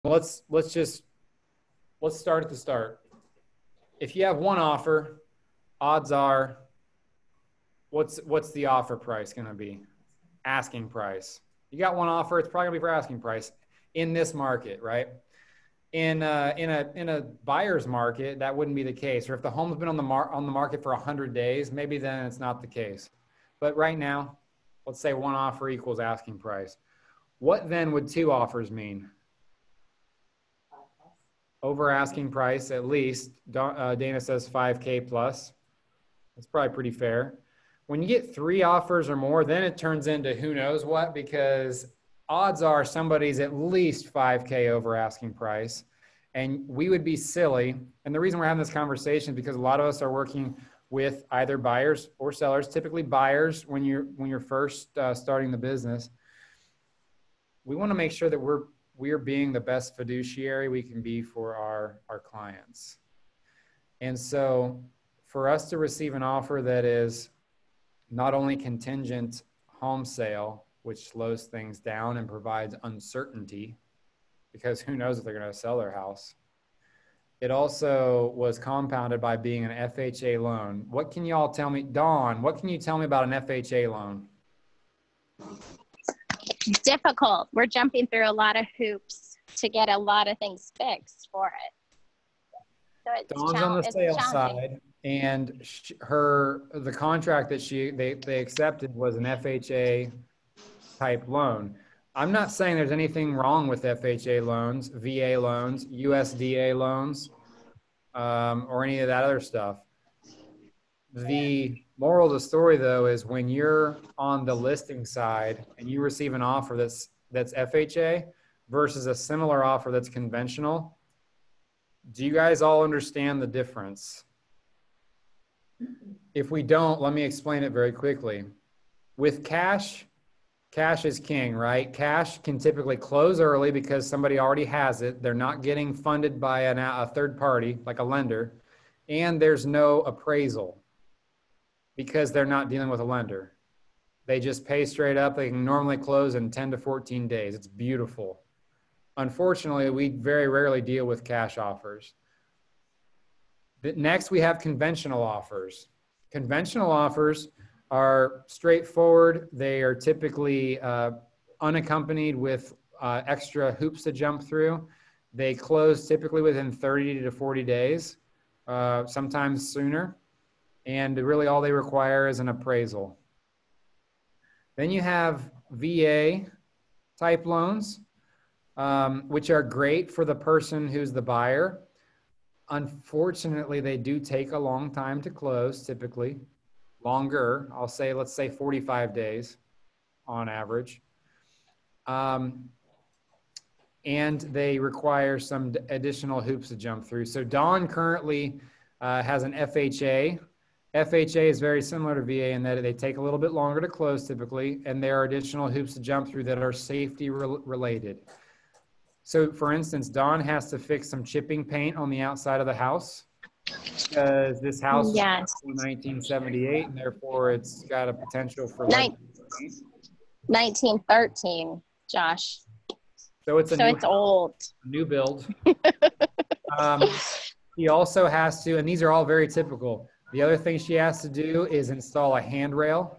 Let's start at the start. If you have one offer, odds are, what's the offer price going to be? Asking price. You got one offer, it's probably going to be for asking price in this market, right? In a buyer's market, that wouldn't be the case. Or if the home's been on the market for 100 days, maybe then it's not the case. But right now, let's say one offer equals asking price. What then would two offers mean? Over asking price, at least. Dana says 5K plus. That's probably pretty fair. When you get three offers or more, then it turns into who knows what, because odds are somebody's at least 5K over asking price. And we would be silly. And the reason we're having this conversation is because a lot of us are working with either buyers or sellers, typically buyers when you're first starting the business. We want to make sure that we're being the best fiduciary we can be for our clients. And so for us to receive an offer that is not only contingent home sale, which slows things down and provides uncertainty, because who knows if they're going to sell their house. It also was compounded by being an FHA loan. What can y'all tell me? Dawn, what can you tell me about an FHA loan? Difficult. We're jumping through a lot of hoops to get a lot of things fixed for it. So it's Dawn's on the sales side, and the contract that they accepted was an FHA type loan. I'm not saying there's anything wrong with FHA loans, VA loans, USDA loans, or any of that other stuff. The moral of the story, though, is when you're on the listing side and you receive an offer that's FHA versus a similar offer that's conventional, do you guys all understand the difference? If we don't, let me explain it very quickly. With cash is king, right? Cash can typically close early because somebody already has it. They're not getting funded by a third party, like a lender, and there's no appraisal because they're not dealing with a lender. They just pay straight up. They can normally close in 10 to 14 days. It's beautiful. Unfortunately, we very rarely deal with cash offers. Next, we have conventional offers. Conventional offers are straightforward. They are typically unaccompanied with extra hoops to jump through. They close typically within 30 to 40 days, sometimes sooner. And really all they require is an appraisal. Then you have VA type loans, which are great for the person who's the buyer. Unfortunately, they do take a long time to close, typically. Longer, let's say 45 days on average. And they require some additional hoops to jump through. So Dawn currently has an FHA. FHA is very similar to VA in that they take a little bit longer to close typically, and there are additional hoops to jump through that are safety related. So for instance, Dawn has to fix some chipping paint on the outside of the house because this house was in 1978, and therefore it's got a potential for 1913, Josh. So it's old. New build. He also has to, and these are all very typical. The other thing she has to do is install a handrail.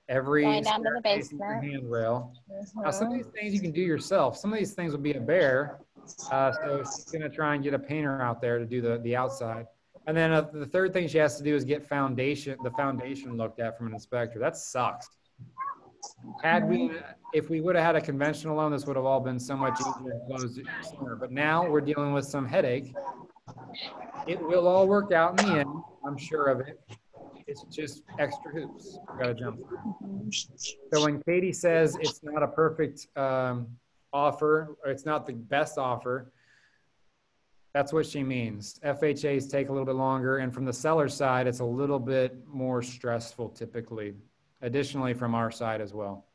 Going down to the basement. Handrail. Now, some of these things you can do yourself. Some of these things would be a bear. So she's going to try and get a painter out there to do the outside. And then the third thing she has to do is get the foundation looked at from an inspector. That sucks. If we would have had a conventional loan, this would have all been so much easier to close sooner. But now we're dealing with some headache. It will all work out in the end. I'm sure of it. It's just extra hoops you got to jump through. So when Katie says it's not a perfect offer, or it's not the best offer, that's what she means. FHAs take a little bit longer, and from the seller side, it's a little bit more stressful typically. Additionally, from our side as well.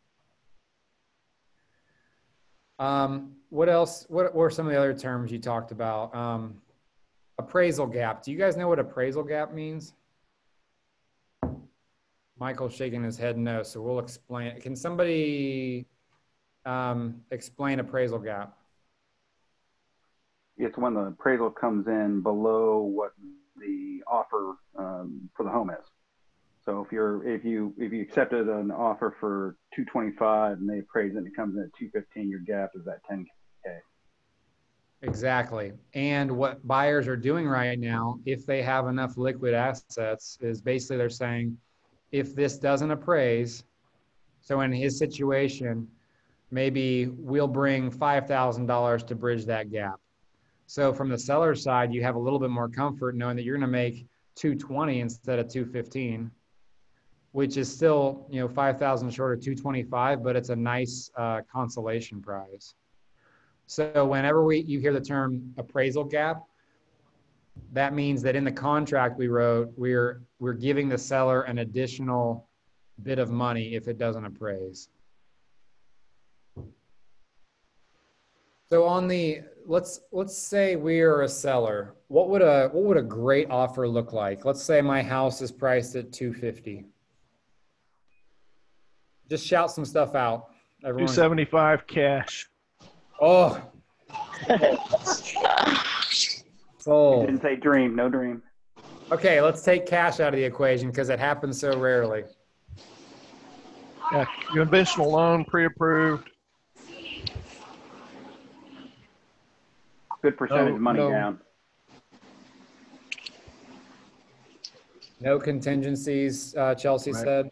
What else? What were some of the other terms you talked about? Appraisal gap. Do you guys know what appraisal gap means? Michael's shaking his head no, so we'll explain it. Can somebody explain appraisal gap. It's when the appraisal comes in below what the offer for the home is. So if you accepted an offer for 225 and they appraise it and it comes in at 215, your gap is at 10K. Exactly. And what buyers are doing right now, if they have enough liquid assets, is basically they're saying, if this doesn't appraise, so in his situation, maybe we'll bring $5,000 to bridge that gap. So from the seller's side, you have a little bit more comfort knowing that you're going to make 220 instead of 215, which is still, 5,000 short of 225, but it's a nice consolation prize. So whenever you hear the term appraisal gap, that means that in the contract we wrote, we're giving the seller an additional bit of money if it doesn't appraise. So on the, let's say we are a seller. What would a great offer look like? Let's say my house is priced at 250. Just shout some stuff out, everyone. 275 cash. Oh. Sold. You didn't say dream, no dream. Okay, let's take cash out of the equation because it happens so rarely. Yeah, conventional loan, pre-approved. Good percentage of money down. No contingencies, Chelsea said.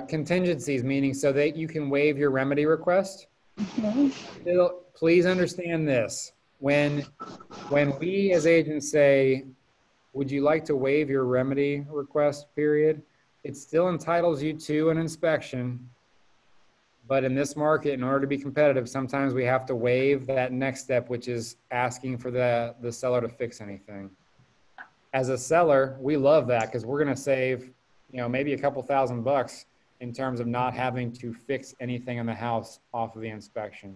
Contingencies, meaning so that you can waive your remedy request. Please understand this. When we as agents say, would you like to waive your remedy request period, it still entitles you to an inspection. But in this market, in order to be competitive, sometimes we have to waive that next step, which is asking for the seller to fix anything. As a seller, we love that because we're going to save, maybe a couple $1,000 in terms of not having to fix anything in the house off of the inspection.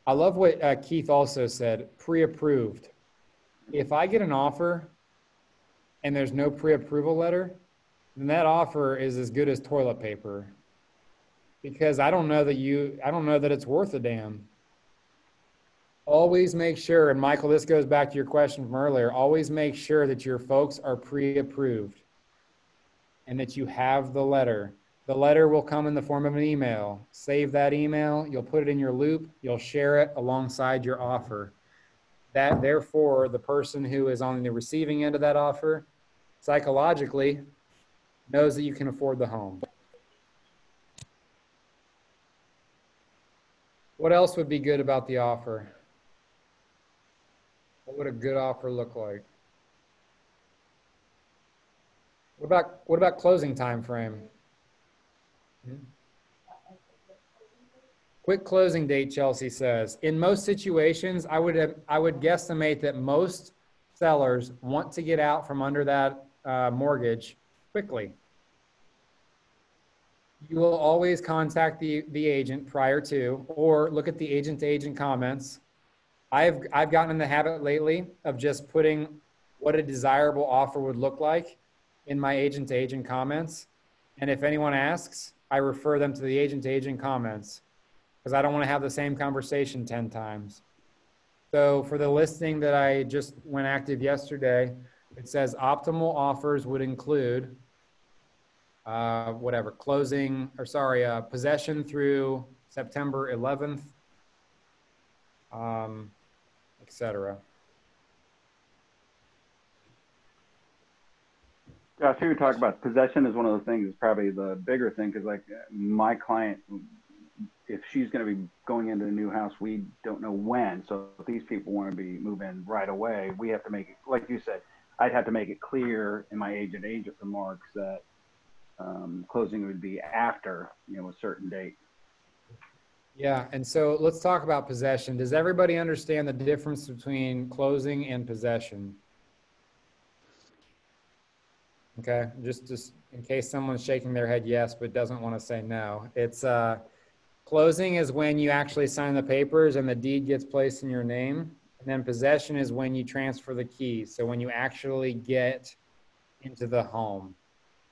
I love what Keith also said, pre-approved. If I get an offer and there's no pre-approval letter, then that offer is as good as toilet paper. Because I don't know that it's worth a damn. Always make sure, and Michael, this goes back to your question from earlier, always make sure that your folks are pre-approved and that you have the letter. The letter will come in the form of an email. Save that email, you'll put it in your loop, you'll share it alongside your offer. That, therefore, the person who is on the receiving end of that offer, psychologically, knows that you can afford the home. What else would be good about the offer? What would a good offer look like? What about closing time frame? Quick closing date, Chelsea says. In most situations, I would guesstimate that most sellers want to get out from under that mortgage quickly. You will always contact the agent prior to, or look at the agent-to-agent comments. I've gotten in the habit lately of just putting what a desirable offer would look like in my agent-to-agent comments. And if anyone asks, I refer them to the agent-to-agent comments because I don't want to have the same conversation 10 times. So for the listing that I just went active yesterday, it says optimal offers would include possession through September 11th, etc. Josh, you were talking about possession is one of those things is probably the bigger thing because like my client, if she's going to be going into a new house, we don't know when. So if these people want to be moving right away, we have to make it, like you said, I'd have to make it clear in my agent remarks that closing would be after, a certain date. Yeah, and so let's talk about possession. Does everybody understand the difference between closing and possession? Okay, just in case someone's shaking their head yes, but doesn't want to say no. It's closing is when you actually sign the papers and the deed gets placed in your name. And then possession is when you transfer the keys. So when you actually get into the home.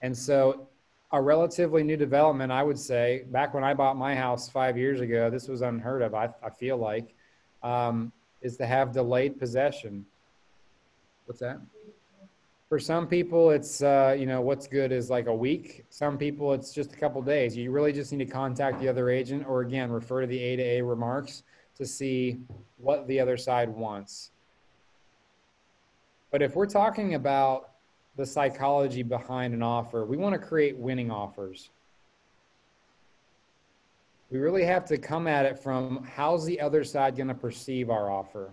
And so a relatively new development, I would say, back when I bought my house 5 years ago, this was unheard of, I feel like, is to have delayed possession. What's that? For some people, it's, what's good is like a week. Some people, it's just a couple days. You really just need to contact the other agent, or again, refer to the A to A remarks to see what the other side wants. But if we're talking about the psychology behind an offer, we want to create winning offers. We really have to come at it from how's the other side going to perceive our offer.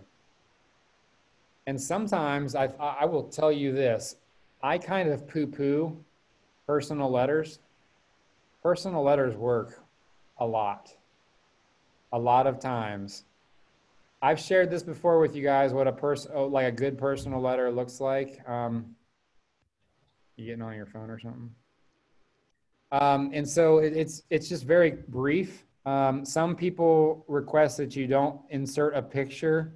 And sometimes I will tell you this, I kind of poo-poo personal letters. Personal letters work a lot of times. I've shared this before with you guys, what like a good personal letter looks like. You getting on your phone or something? And so it's just very brief. Some people request that you don't insert a picture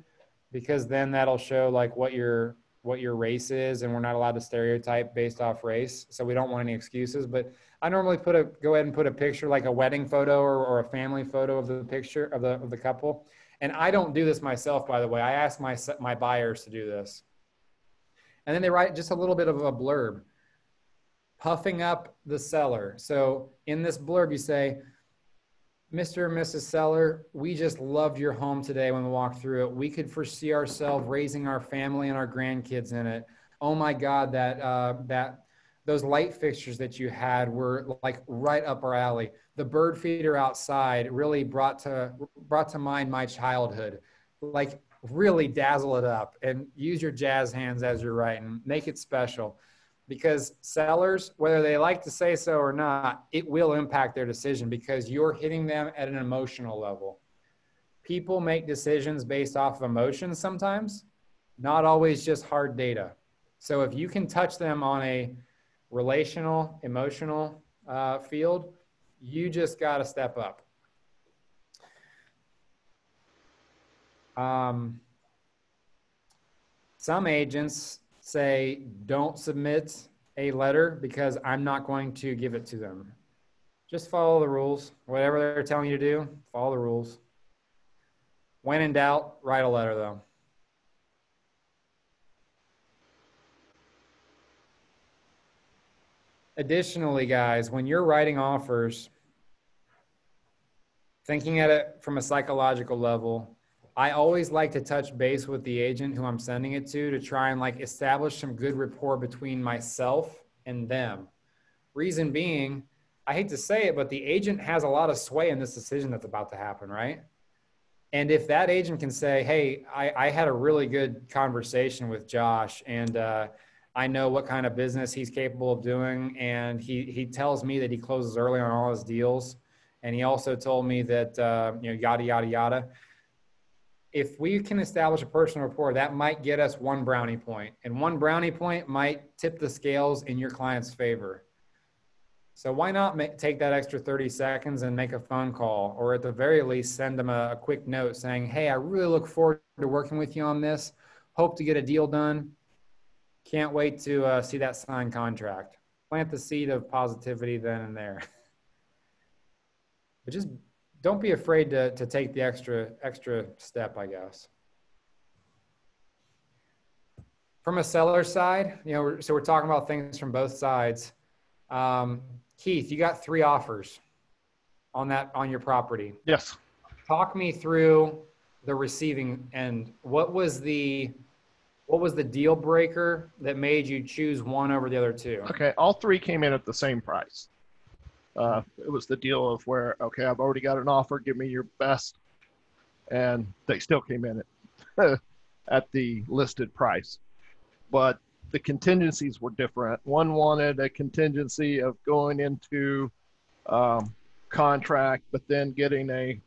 because then that'll show like what your race is, and we're not allowed to stereotype based off race. So we don't want any excuses, but I normally go ahead and put a picture, like a wedding photo or a family photo of the picture of the couple. And I don't do this myself, by the way. I ask my buyers to do this. And then they write just a little bit of a blurb, puffing up the seller. So in this blurb, you say, Mr. and Mrs. Seller, we just loved your home today when we walked through it. We could foresee ourselves raising our family and our grandkids in it. Oh my God, those light fixtures that you had were like right up our alley. The bird feeder outside really brought to mind my childhood. Like really dazzle it up and use your jazz hands as you're writing. Make it special. Because sellers, whether they like to say so or not, it will impact their decision because you're hitting them at an emotional level. People make decisions based off of emotions sometimes, not always just hard data. So if you can touch them on a relational, emotional field, you just got to step up. Some agents say, don't submit a letter because I'm not going to give it to them. Just follow the rules. Whatever they're telling you to do, follow the rules. When in doubt, write a letter though. Additionally, guys, when you're writing offers, thinking at it from a psychological level, I always like to touch base with the agent who I'm sending it to try and like establish some good rapport between myself and them. Reason being, I hate to say it, but the agent has a lot of sway in this decision that's about to happen, right? And if that agent can say, hey, I had a really good conversation with Josh, and I know what kind of business he's capable of doing, and he tells me that he closes early on all his deals, and he also told me that, yada, yada, yada. If we can establish a personal rapport, that might get us one brownie point, and one brownie point might tip the scales in your client's favor. So why not take that extra 30 seconds and make a phone call, or at the very least send them a quick note saying, hey, I really look forward to working with you on this. Hope to get a deal done. Can't wait to see that signed contract. Plant the seed of positivity then and there. But just don't be afraid to take the extra step, I guess. From a seller side, so we're talking about things from both sides. Keith, you got 3 offers on your property. Yes. Talk me through the receiving end. What was the deal breaker that made you choose one over the other 2? Okay, all 3 came in at the same price. It was the deal of where, okay, I've already got an offer, give me your best. And they still came in at the listed price. But the contingencies were different. One wanted a contingency of going into contract, but then getting a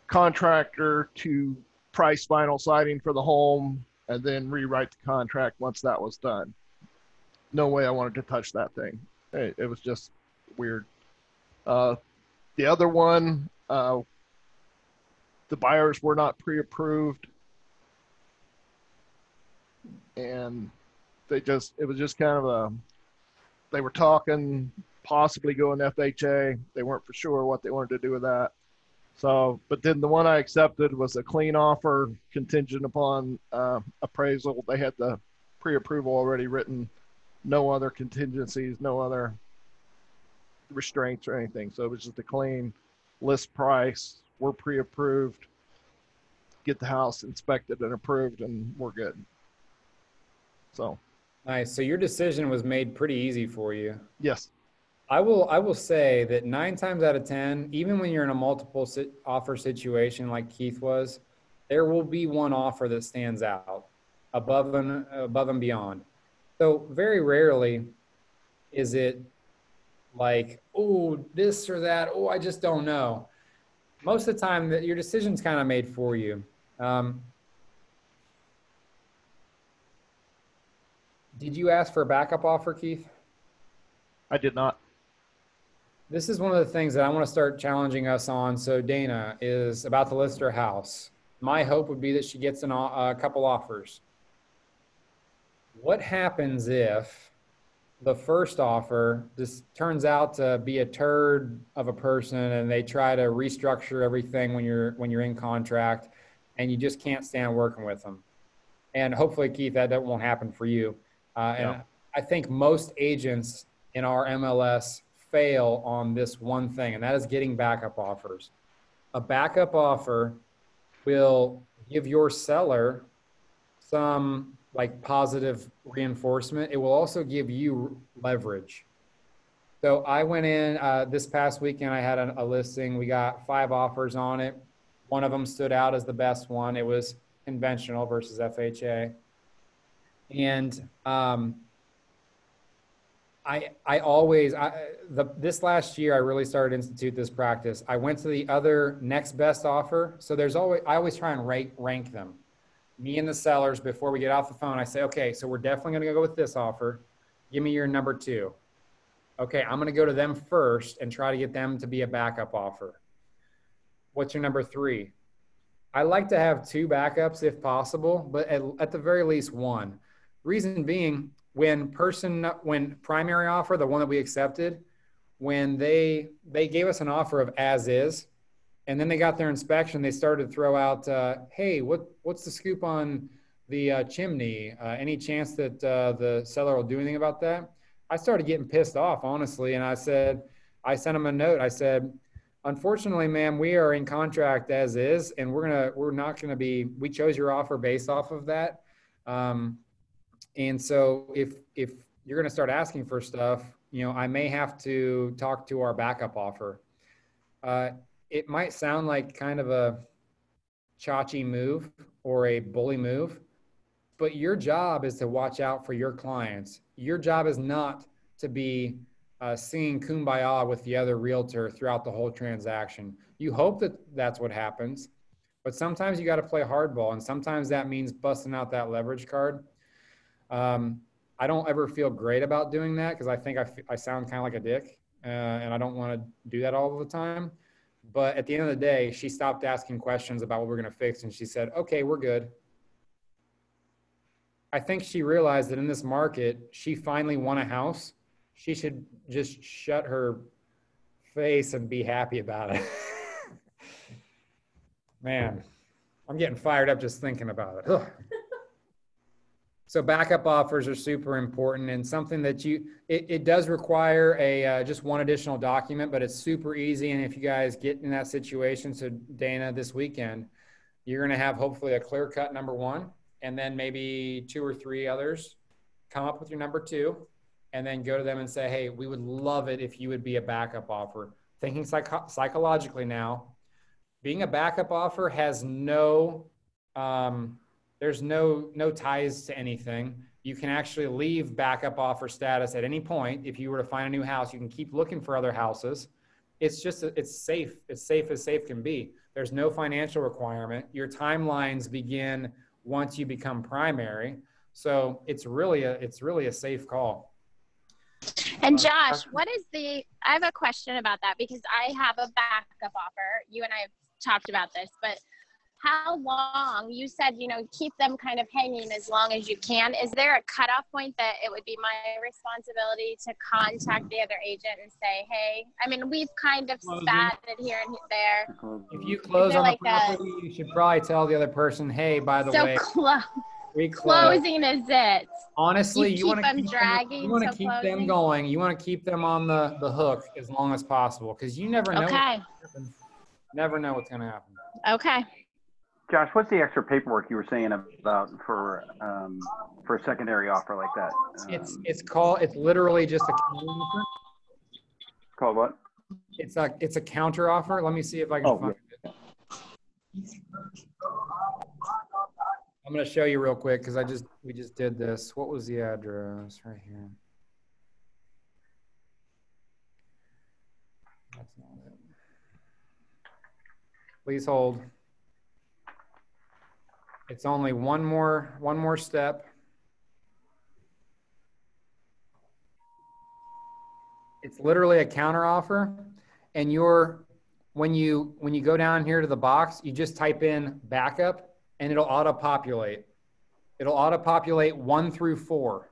contractor to price vinyl siding for the home and then rewrite the contract once that was done. No way I wanted to touch that thing. It was just weird. The other one, the buyers were not pre-approved, and it was just kind of they were talking, possibly going FHA. They weren't for sure what they wanted to do with that. So, but then the one I accepted was a clean offer contingent upon appraisal. They had the pre-approval already written, no other contingencies, no other restraints or anything. So it was just a clean list price. We're pre-approved, get the house inspected and approved, and we're good. So Nice. So your decision was made pretty easy for you. yes. I will say that 9 times out of 10, even when you're in a multiple offer situation like Keith was, there will be one offer that stands out above and beyond. So very rarely is it like, oh, this or that. Oh, I just don't know. Most of the time that your decision's kind of made for you. Did you ask for a backup offer, Keith? I did not. This is one of the things that I want to start challenging us on. So Dana is about to list her house. My hope would be that she gets a couple offers. What happens if the first offer just turns out to be a turd of a person and they try to restructure everything when you're in contract and you just can't stand working with them? And hopefully, Keith, that won't happen for you. And I think most agents in our MLS fail on this one thing, and that is getting backup offers. A backup offer will give your seller some like positive reinforcement. It will also give you leverage. So I went in this past weekend, I had a listing. We got 5 offers on it. One of them stood out as the best one. It was conventional versus FHA. And this last year, I really started to institute this practice. I went to the other next best offer. So I always try and rank them. Me and the sellers, before we get off the phone, I say, okay, so we're definitely going to go with this offer. Give me your number 2. Okay, I'm going to go to them first and try to get them to be a backup offer. What's your number 3? I like to have 2 backups if possible, but at the very least 1. Reason being, when primary offer, the one that we accepted, when they gave us an offer of as is, and then they got their inspection, they started to throw out, hey, what's the scoop on the chimney? Any chance that the seller will do anything about that? I started getting pissed off, honestly, and I sent them a note. I said, unfortunately, ma'am, we are in contract as is, and we chose your offer based off of that. And so if you're going to start asking for stuff, I may have to talk to our backup offer. It might sound like kind of a chachi move or a bully move, but your job is to watch out for your clients. Your job is not to be singing kumbaya with the other realtor throughout the whole transaction. You hope that that's what happens, but sometimes you got to play hardball, and sometimes that means busting out that leverage card. I don't ever feel great about doing that because I think I sound kind of like a dick, and I don't want to do that all the time. But at the end of the day, she stopped asking questions about what we're going to fix, and she said, okay, we're good. I think she realized that in this market, she finally won a house. She should just shut her face and be happy about it. Man, I'm getting fired up just thinking about it. Ugh. So backup offers are super important, and something that it does require just one additional document, but it's super easy. And if you guys get in that situation, so Dana, this weekend, you're going to have hopefully a clear cut number 1, and then maybe 2 or 3 others. Come up with your number 2, and then go to them and say, hey, we would love it if you would be a backup offer. Thinking psychologically now, being a backup offer has there's no ties to anything. You can actually leave backup offer status at any point. If you were to find a new house, you can keep looking for other houses. It's safe. It's safe as safe can be. There's no financial requirement. Your timelines begin once you become primary. So it's really a safe call. And Josh, I have a question about that because I have a backup offer. You and I have talked about this, but how long, you said, you know, keep them kind of hanging as long as you can. Is there a cutoff point that it would be my responsibility to contact the other agent and say, hey, I mean, we've kind of spatted here and there. If you close on like the property, you should probably tell the other person, hey, by the way, we closed. Closing is it. Honestly, you want to keep them dragging. You want to keep them going. You want to keep them on the hook as long as possible, because you never know. Okay. Never know what's going to happen. Okay. Josh, what's the extra paperwork you were saying about for a secondary offer like that? It's literally just a counter offer. Called what? It's a counter offer. Let me see if I can find it. I'm going to show you real quick because we just did this. What was the address right here? That's not it. Please hold. It's only one more step. It's literally a counter offer, and when you go down here to the box, you just type in backup and it'll auto-populate. It'll auto-populate 1 through 4.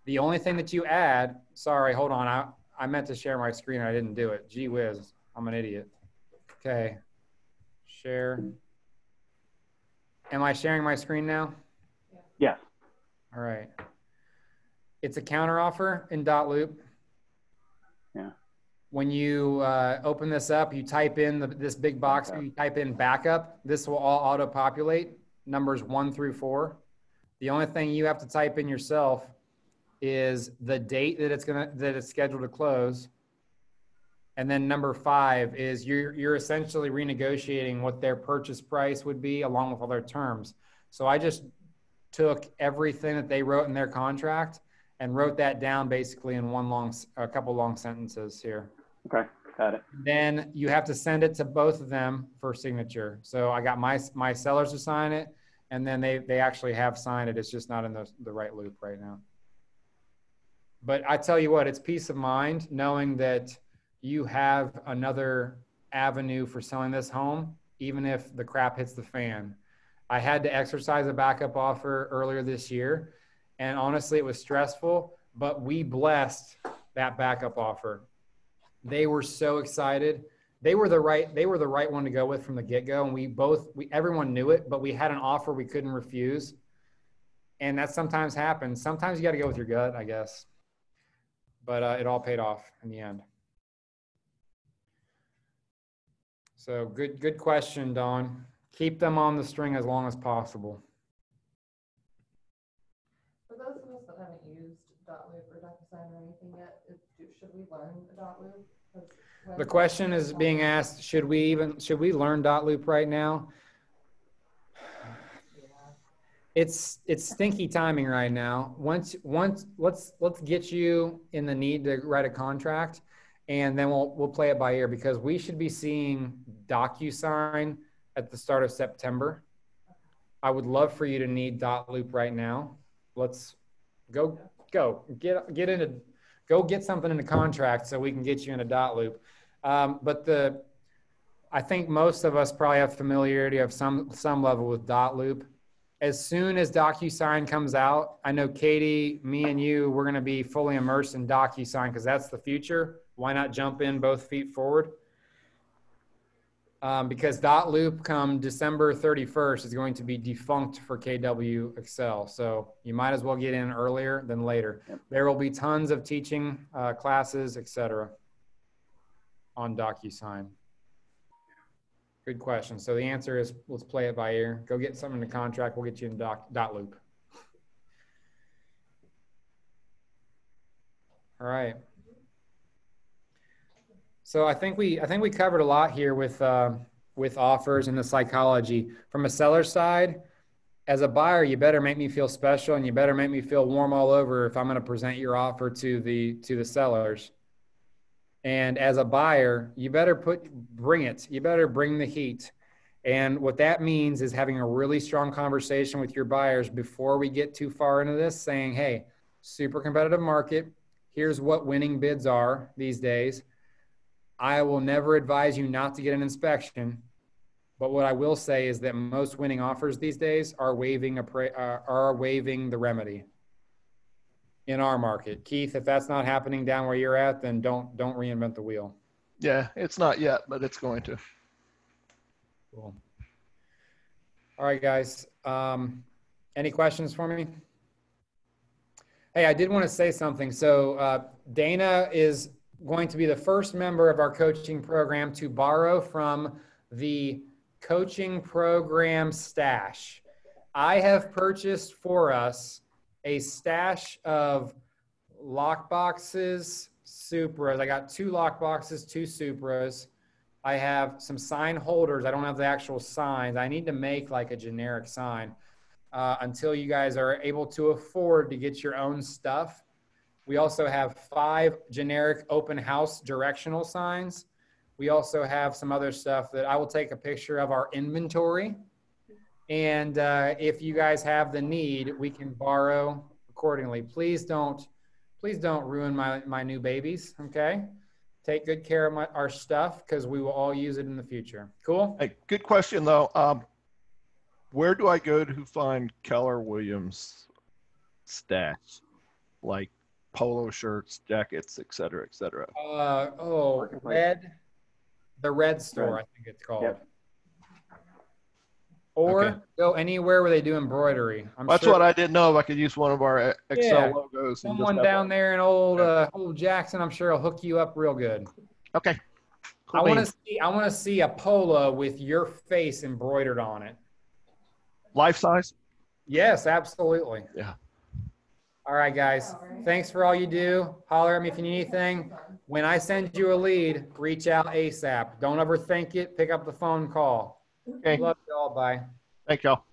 The only thing that you add, sorry, hold on. I meant to share my screen. I didn't do it. Gee whiz, I'm an idiot. Okay, share. Am I sharing my screen now? Yes. All right. It's a counter offer in .loop. Yeah. When you open this up, you type in this big box, and you type in backup. This will all auto-populate, numbers 1 through 4. The only thing you have to type in yourself is the date that it's scheduled to close. And then number 5 is you're essentially renegotiating what their purchase price would be along with all their terms. So I just took everything that they wrote in their contract and wrote that down basically in a couple long sentences here. Okay, got it. Then you have to send it to both of them for signature. So I got my sellers to sign it, and then they actually have signed it. It's just not in the right loop right now. But I tell you what, it's peace of mind knowing that you have another avenue for selling this home, even if the crap hits the fan. I had to exercise a backup offer earlier this year, and honestly, it was stressful, but we blessed that backup offer. They were so excited. They were the right one to go with from the get-go, and everyone knew it, but we had an offer we couldn't refuse. And that sometimes happens. Sometimes you got to go with your gut, I guess. But it all paid off in the end. So good question, Dawn. Keep them on the string as long as possible. For those of us that haven't used .loop or DocuSign or anything yet, should we learn .loop? The question is being asked, should we learn .loop right now? It's stinky timing right now. Let's get you in the need to write a contract, and then we'll play it by ear, because we should be seeing DocuSign at the start of September. I would love for you to need .loop right now. Let's go get something in the contract so we can get you in a .loop. But I think most of us probably have familiarity of some level with .loop. As soon as DocuSign comes out, I know Katie, me and you, we're going to be fully immersed in DocuSign because that's the future. Why not jump in both feet forward? Because .loop come December 31st is going to be defunct for KW Excel. So you might as well get in earlier than later. Yep. There will be tons of teaching classes, etc. on DocuSign. Good question. So the answer is, let's play it by ear. Go get something in the contract. We'll get you in .loop. All right. So I think we covered a lot here with offers and the psychology. From a seller side, as a buyer, you better make me feel special, and you better make me feel warm all over if I'm going to present your offer to the sellers. And as a buyer, you better bring it. You better bring the heat. And what that means is having a really strong conversation with your buyers before we get too far into this, saying, hey, super competitive market. Here's what winning bids are these days. I will never advise you not to get an inspection, But what I will say is that most winning offers these days are waiving the remedy in our market. Keith, if that's not happening down where you're at, then don't reinvent the wheel. Yeah, it's not yet, but it's going to. Cool. All right, guys. Any questions for me? Hey, I did want to say something. So Dana is going to be the first member of our coaching program to borrow from the coaching program stash. I have purchased for us a stash of lock boxes, Supras. I got 2 lock boxes, 2 Supras. I have some sign holders. I don't have the actual signs. I need to make like a generic sign until you guys are able to afford to get your own stuff. We also have 5 generic open house directional signs. We also have some other stuff that I will take a picture of our inventory. And if you guys have the need, we can borrow accordingly. Please don't ruin my new babies, okay? Take good care of our stuff because we will all use it in the future. Cool? Hey, good question though. Where do I go to find Keller Williams stash? Like polo shirts, jackets, et cetera, et cetera. The Red Store, I think it's called. Yep. Or go anywhere where they do embroidery. That's sure what I didn't know if I could use one of our Excel logos. Someone down there in old Jackson, I'm sure, will hook you up real good. Okay. Cool. I want to see a polo with your face embroidered on it. Life size? Yes, absolutely. Yeah. All right, guys. Thanks for all you do. Holler at me if you need anything. When I send you a lead, reach out ASAP. Don't overthink it. Pick up the phone call. Okay. Love you all. Bye. Thank y'all.